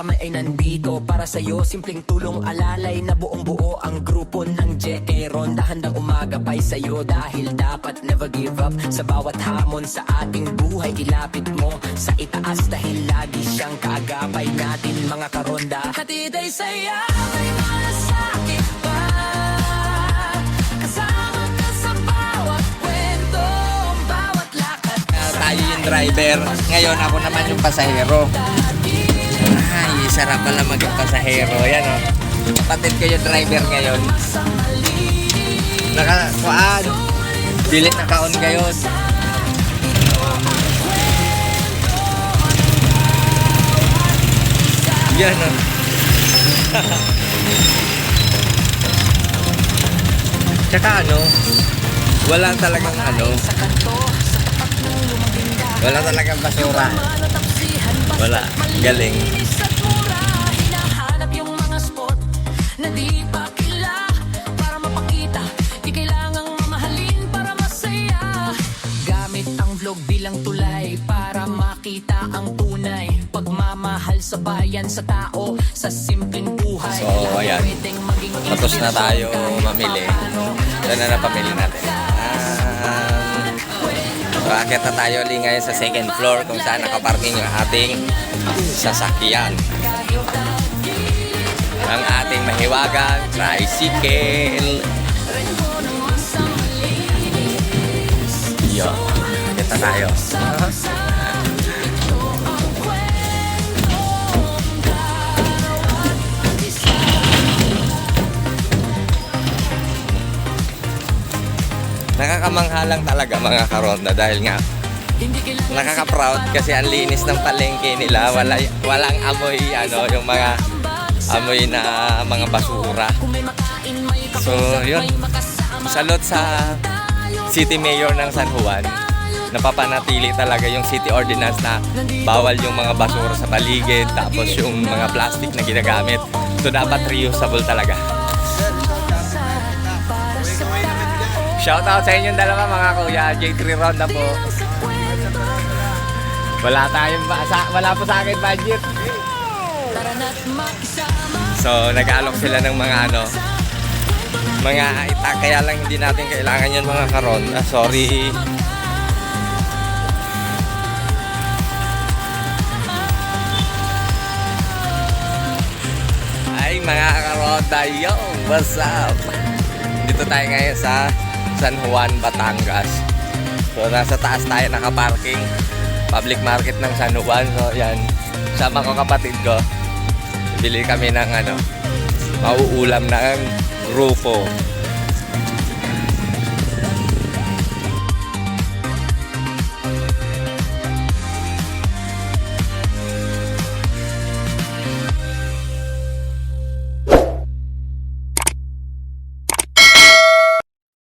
kami ay nandito para sa'yo. Simpleng tulong alalay na buong buo ang grupo ng Jeteron. Handang umagapay sa'yo dahil dapat never give up. Sa bawat hamon sa ating buhay ilapit mo sa itaas dahil lagi siyang kaagapay natin mga karonda. Hatid ay saya, may malasakit pa. Kasama ka sa bawat kwento, bawat lakad. Tayo yung driver, ngayon ako naman yung pasahero. Ay, sarap pala maging pasahero. Yan o, kapatid ko yung driver ngayon. Nakakuan, bilit na kaon ngayon. Yan o. Tsaka ano, wala talagang ano, wala talagang basura. Wala, galing. Hinahanap yung mga spot na di pa kila para mapakita. Di kailangang mamahalin para masaya. Gamit ang vlog bilang tulay para makita ang tunay. Pagmamahal sa bayan, sa tao, sa simpleng buhay. So, ayan. Tapos na tayo mamili. Yan na napamili natin. So, akit na tayo ulit ngayon sa second floor kung saan nakaparking yung ating sasakyan. Ang ating mahiwagang tricycle. Yo, akit na tayo. Nakakamangha lang talaga mga karonda dahil nga nakaka-proud kasi ang linis ng palengke nila. Walang amoy ano, yung mga amoy na mga basura. So yun, salot sa City Mayor ng San Juan. Napapanatili talaga yung city ordinance na bawal yung mga basura sa paligid, tapos yung mga plastic na ginagamit. So dapat reusable talaga. Shoutout sa inyong dalawa mga kuya, J3 Ronda po. Wala po sa akin budget. So nag-alok sila ng mga ano, mga itak, kaya lang hindi natin kailangan yan mga karonda. Sorry. Ay mga karonda, yo, what's up? Dito tayo ngayon sa San Juan, Batangas. So nasa taas tayo nakaparking. Public market ng San Juan. So yan, sama ko kapatid ko. Bili kami ng ano, mauulam ng grupo.